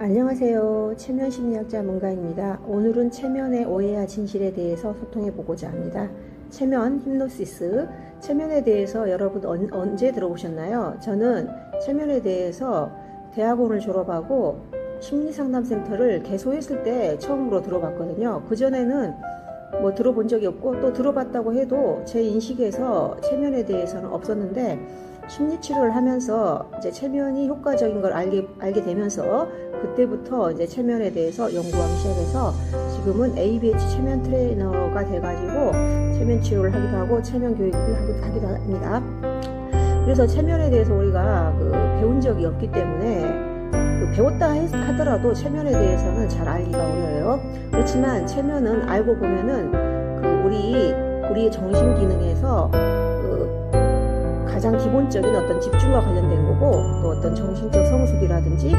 안녕하세요. 체면심리학자 문가인입니다. 오늘은 체면의 오해와 진실에 대해서 소통해 보고자 합니다. 체면, 힌노시스, 체면에 대해서 여러분 언제 들어보셨나요? 저는 체면에 대해서 대학원을 졸업하고 심리상담센터를 개소했을 때 처음으로 들어봤거든요. 그전에는 뭐 들어본 적이 없고 또 들어봤다고 해도 제 인식에서 체면에 대해서는 없었는데 심리치료를 하면서 이제 체면이 효과적인 걸 알게 되면서 그때부터 이제 체면에 대해서 연구하기 시작해서 지금은 ABH 체면 트레이너가 돼가지고 체면 치료를 하기도 하고 체면 교육을 하기도 합니다. 그래서 체면에 대해서 우리가 배운 적이 없기 때문에 배웠다 하더라도 체면에 대해서는 잘 알기가 어려워요. 그렇지만 체면은 알고 보면은 우리의 정신 기능에서 가장 기본적인 어떤 집중과 관련된 거고, 또 어떤 정신적 성숙이라든지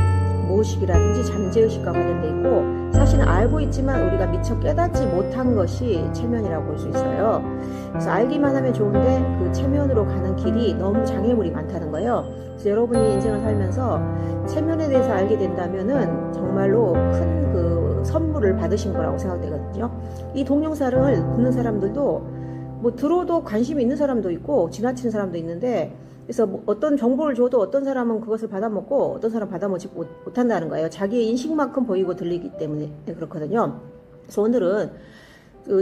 무의식이라든지 잠재의식과 관련돼 있고, 사실은 알고 있지만 우리가 미처 깨닫지 못한 것이 체면이라고 볼 수 있어요. 그래서 알기만 하면 좋은데 그 체면으로 가는 길이 너무 장애물이 많다는 거예요. 그래서 여러분이 인생을 살면서 체면에 대해서 알게 된다면은 정말로 큰 선물을 받으신 거라고 생각되거든요. 이 동영상을 듣는 사람들도 뭐 들어도 관심이 있는 사람도 있고 지나치는 사람도 있는데, 그래서 뭐 어떤 정보를 줘도 어떤 사람은 그것을 받아먹고 어떤 사람은 받아먹지 못한다는 거예요. 자기의 인식만큼 보이고 들리기 때문에 그렇거든요. 그래서 오늘은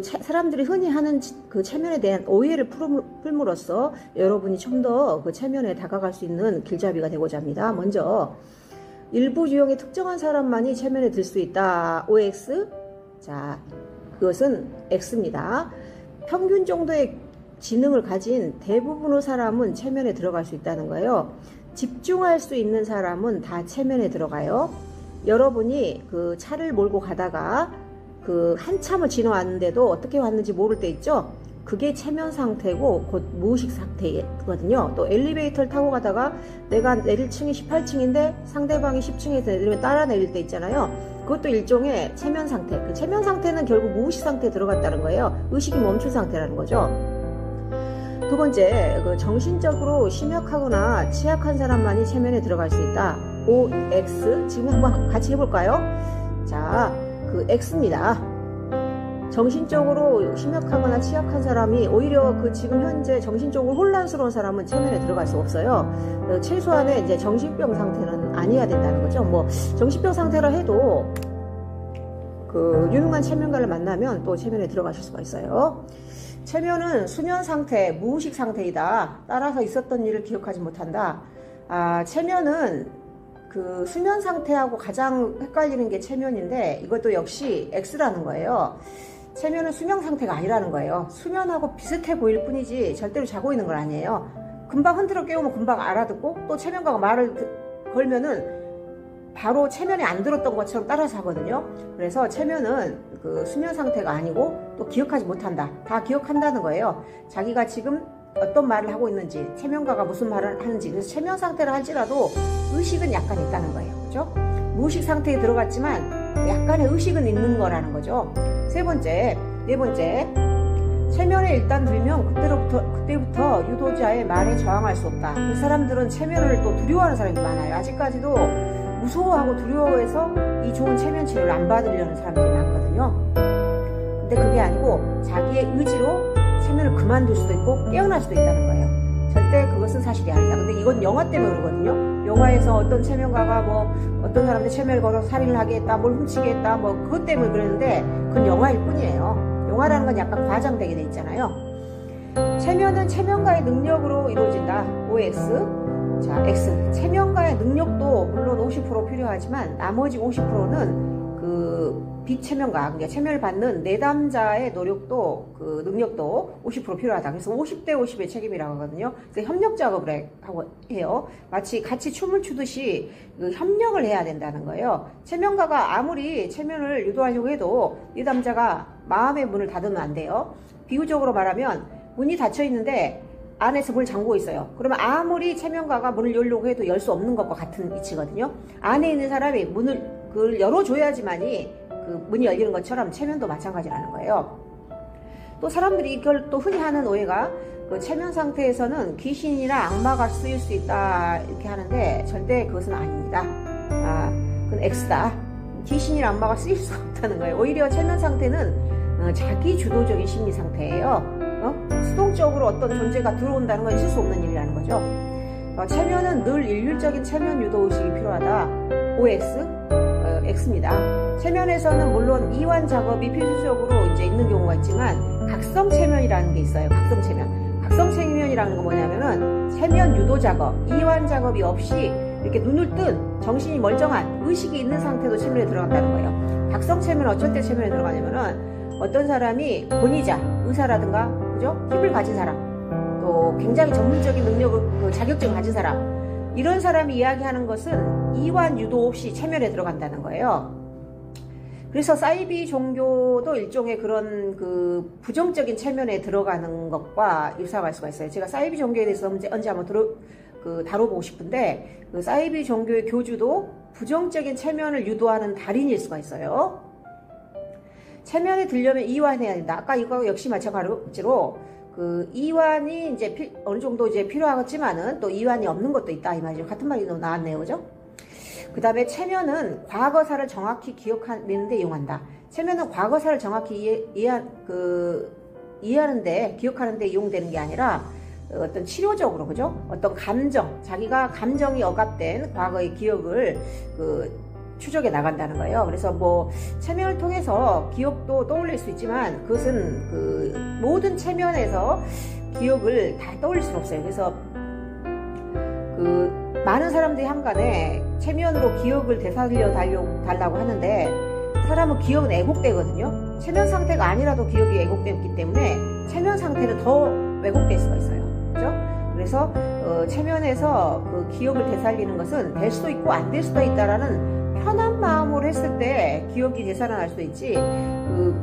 사람들이 흔히 하는 그 체면에 대한 오해를 풀므로써 여러분이 좀 더 그 체면에 다가갈 수 있는 길잡이가 되고자 합니다. 먼저 일부 유형의 특정한 사람만이 체면에 들 수 있다. OX. 자, 그것은 X입니다. 평균 정도의 지능을 가진 대부분의 사람은 체면에 들어갈 수 있다는 거예요. 집중할 수 있는 사람은 다 체면에 들어가요. 여러분이 그 차를 몰고 가다가 한참을 지나왔는데도 어떻게 왔는지 모를 때 있죠? 그게 체면 상태고 곧 무의식 상태거든요. 또 엘리베이터를 타고 가다가 내가 내릴 층이 18층인데 상대방이 10층에서 내리면 따라 내릴 때 있잖아요. 그것도 일종의 체면 상태. 그 체면 상태는 결국 무의식 상태에 들어갔다는 거예요. 의식이 멈춘 상태라는 거죠. 두 번째, 정신적으로 심약하거나 취약한 사람만이 체면에 들어갈 수 있다. OX. 지금 한번 같이 해볼까요? 자, X입니다. 정신적으로 심약하거나 취약한 사람이 오히려 지금 현재 정신적으로 혼란스러운 사람은 체면에 들어갈 수 없어요. 최소한의 이제 정신병 상태는 아니어야 된다는 거죠. 뭐 정신병 상태라 해도 유능한 체면가를 만나면 또 체면에 들어가실 수가 있어요. 체면은 수면 상태, 무의식 상태이다. 따라서 있었던 일을 기억하지 못한다. 체면은 수면 상태하고 가장 헷갈리는 게 체면인데 이것도 역시 X라는 거예요. 체면은 수면 상태가 아니라는 거예요. 수면하고 비슷해 보일 뿐이지 절대로 자고 있는 건 아니에요. 금방 흔들어 깨우면 금방 알아듣고, 또 체면가가 말을 걸면은 바로 체면이 안 들었던 것처럼 따라서 하거든요. 그래서 체면은 수면 상태가 아니고 또 기억하지 못한다. 다 기억한다는 거예요. 자기가 지금 어떤 말을 하고 있는지, 체면가가 무슨 말을 하는지. 그래서 체면 상태를 할지라도 의식은 약간 있다는 거예요. 그죠? 무의식 상태에 들어갔지만 약간의 의식은 있는 거라는 거죠. 네 번째, 체면에 일단 들면 그때부터 유도자의 말에 저항할 수 없다. 그 사람들은 체면을 또 두려워하는 사람이 많아요. 아직까지도 무서워하고 두려워해서 이 좋은 체면 치료를 안 받으려는 사람들이 많거든요. 근데 그게 아니고 자기의 의지로 체면을 그만둘 수도 있고 깨어날 수도 있다는 거예요. 절대 그것은 사실이 아니다. 근데 이건 영화 때문에 그러거든요. 영화에서 어떤 체면가가 뭐 어떤 사람들 체면을 걸어서 살인을 하게 했다, 뭘 훔치게 했다, 뭐 그것 때문에 그러는데 그건 영화일 뿐이에요. 영화라는 건 약간 과장되게 돼 있잖아요. 체면은 체면가의 능력으로 이루어진다. OX. 자, X. 체면가의 능력도 물론 50% 필요하지만 나머지 50%는 비체면가, 그러니까 체면을 받는 내담자의 노력도, 능력도 50% 필요하다. 그래서 50대 50의 책임이라고 하거든요. 그래서 협력 작업을 해요. 마치 같이 춤을 추듯이 협력을 해야 된다는 거예요. 체면가가 아무리 체면을 유도하려고 해도 내담자가 마음의 문을 닫으면 안 돼요. 비유적으로 말하면 문이 닫혀 있는데 안에서 문을 잠그고 있어요. 그러면 아무리 체면가가 문을 열려고 해도 열 수 없는 것과 같은 위치거든요. 안에 있는 사람이 문을 열어줘야지만이 문이 열리는 것처럼 체면도 마찬가지라는 거예요. 또 사람들이 이걸 또 흔히 하는 오해가 체면 상태에서는 귀신이나 악마가 쓰일 수 있다 이렇게 하는데 절대 그것은 아닙니다. 그건 X다. 귀신이나 악마가 쓰일 수가 없다는 거예요. 오히려 체면 상태는 자기 주도적인 심리 상태예요. 수동적으로 어떤 존재가 들어온다는 건 있을 수 없는 일이라는 거죠. 체면은 늘 일률적인 체면 유도 의식이 필요하다. OX, X입니다. 체면에서는 물론 이완 작업이 필수적으로 이제 있는 경우가 있지만 각성 체면이라는 게 있어요. 각성 체면. 각성 체면이라는 건 뭐냐면은 체면 유도 작업, 이완 작업이 없이 이렇게 눈을 뜬 정신이 멀쩡한 의식이 있는 상태도 체면에 들어간다는 거예요. 각성 체면 어쩔 때 체면에 들어가냐면은 어떤 사람이 권위자, 의사라든가 그죠? 힘을 가진 사람, 또 굉장히 전문적인 능력을 자격증을 가진 사람, 이런 사람이 이야기하는 것은 이완 유도 없이 체면에 들어간다는 거예요. 그래서 사이비 종교도 일종의 그런 그 부정적인 체면에 들어가는 것과 유사할 수가 있어요. 제가 사이비 종교에 대해서 언제 한번 다뤄보고 싶은데, 그 사이비 종교의 교주도 부정적인 체면을 유도하는 달인일 수가 있어요. 체면에 들려면 이완해야 된다. 아까 이거 역시 마찬가지로 그 이완이 이제 어느 정도 이제 필요하겠지만은 또 이완이 없는 것도 있다 이 말이죠. 같은 말이 나왔네요, 그죠? 그 다음에 체면은 과거사를 정확히 기억하는데 이용한다. 체면은 과거사를 정확히 이해하는데, 기억하는데 이용되는 게 아니라 어떤 치료적으로, 그죠? 어떤 감정, 자기가 감정이 억압된 과거의 기억을 추적해 나간다는 거예요. 그래서 뭐 체면을 통해서 기억도 떠올릴 수 있지만 그것은 모든 체면에서 기억을 다 떠올릴 수는 없어요. 그래서 많은 사람들이 한간에 체면으로 기억을 되살려 달라고 하는데, 사람은 기억은 왜곡되거든요. 체면 상태가 아니라도 기억이 왜곡되기 때문에 체면 상태는 더 왜곡될 수가 있어요. 그죠? 그래서 체면에서 그 기억을 되살리는 것은 될 수도 있고 안 될 수도 있다라는 편한 마음으로 했을 때 기억이 되살아날 수도 있지,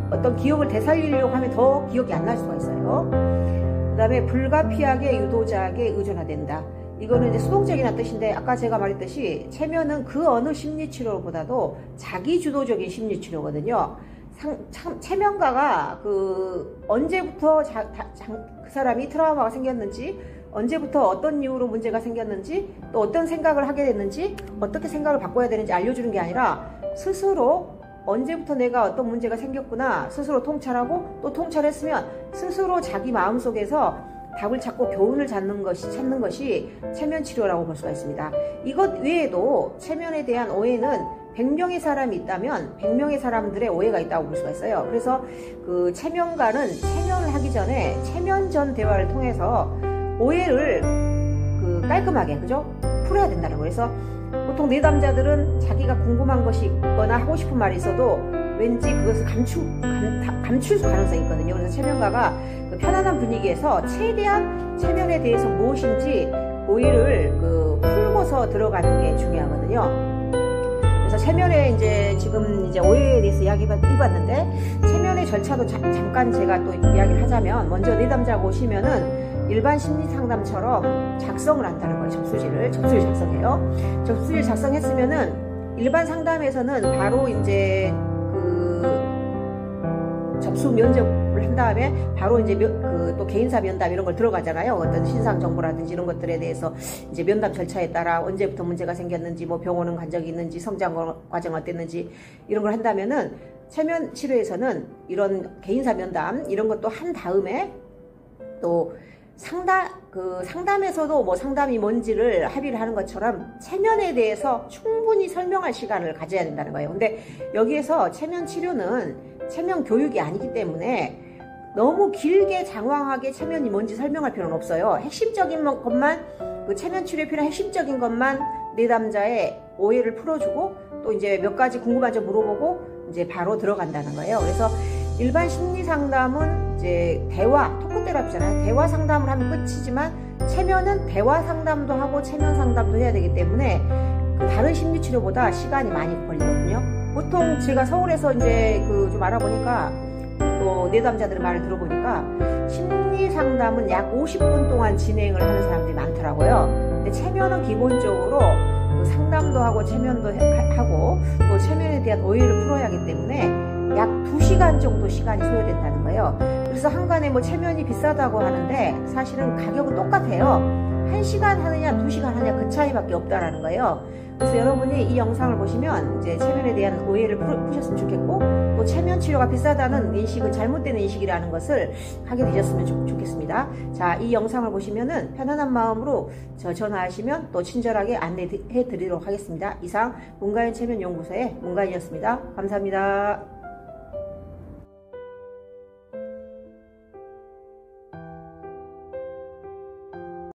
어떤 기억을 되살리려고 하면 더 기억이 안 날 수가 있어요. 그 다음에 불가피하게 유도자에게 의존화된다. 이거는 이제 수동적이라는 뜻인데, 아까 제가 말했듯이 체면은 그 어느 심리치료보다도 자기주도적인 심리치료거든요. 체면가가 언제부터 그 사람이 트라우마가 생겼는지, 언제부터 어떤 이유로 문제가 생겼는지, 또 어떤 생각을 하게 됐는지, 어떻게 생각을 바꿔야 되는지 알려주는 게 아니라 스스로 언제부터 내가 어떤 문제가 생겼구나 스스로 통찰하고, 또 통찰했으면 스스로 자기 마음속에서 답을 찾고 교훈을 찾는 것이 체면 치료라고 볼 수가 있습니다. 이것 외에도 체면에 대한 오해는 100명의 사람이 있다면 100명의 사람들의 오해가 있다고 볼 수가 있어요. 그래서 그 체면가는 체면을 하기 전에 체면 전 대화를 통해서 오해를 깔끔하게, 그죠? 풀어야 된다는 거예요. 그래서 보통 내담자들은 자기가 궁금한 것이 있거나 하고 싶은 말이 있어도 왠지 그것을 감출 가능성이 있거든요. 그래서 체면가가 편안한 분위기에서 최대한 체면에 대해서 무엇인지 오해를 풀고서 들어가는 게 중요하거든요. 그래서 체면에 지금 오해에 대해서 이야기해봤는데, 체면의 절차도 잠깐 제가 또 이야기를 하자면, 먼저 내담자가 오시면은 일반 심리 상담처럼 작성을 한다는 거예요. 접수지를 작성해요. 접수지를 작성했으면은 일반 상담에서는 바로 접수 면접을 한 다음에 바로 또 개인사 면담 이런 걸 들어가잖아요. 어떤 신상 정보라든지 이런 것들에 대해서 면담 절차에 따라 언제부터 문제가 생겼는지, 뭐 병원은 간 적이 있는지, 성장 과정 어땠는지 이런 걸 한다면은, 체면 치료에서는 이런 개인사 면담 이런 것도 한 다음에 또 상담에서도 뭐 상담이 뭔지를 합의를 하는 것처럼 체면에 대해서 충분히 설명할 시간을 가져야 된다는 거예요. 근데 여기에서 체면 치료는 체면 교육이 아니기 때문에 너무 길게 장황하게 체면이 뭔지 설명할 필요는 없어요. 핵심적인 것만, 체면 치료에 필요한 핵심적인 것만 내담자의 오해를 풀어주고, 또 몇 가지 궁금한 점 물어보고 바로 들어간다는 거예요. 그래서 일반 심리 상담은 토크 테라피잖아요. 대화 상담을 하면 끝이지만, 체면은 대화 상담도 하고 체면 상담도 해야 되기 때문에 다른 심리 치료보다 시간이 많이 걸리거든요. 보통 제가 서울에서 좀 알아보니까, 또 내담자들의 말을 들어보니까 심리 상담은 약 50분 동안 진행을 하는 사람들이 많더라고요. 근데 체면은 기본적으로 상담도 하고 체면도 하고 또 체면에 대한 오해를 풀어야 하기 때문에 약 2시간 정도 시간이 소요된다는 거예요. 그래서 한간에 체면이 비싸다고 하는데 사실은 가격은 똑같아요. 1시간 하느냐 2시간 하느냐 그 차이밖에 없다라는 거예요. 그래서 여러분이 이 영상을 보시면 이제 체면에 대한 오해를 푸셨으면 좋겠고, 또 체면 치료가 비싸다는 인식은 잘못된 인식이라는 것을 하게 되셨으면 좋겠습니다. 자, 이 영상을 보시면은 편안한 마음으로 전화하시면 또 친절하게 안내해 드리도록 하겠습니다. 이상 문가인 체면연구소의 문가인이었습니다. 감사합니다.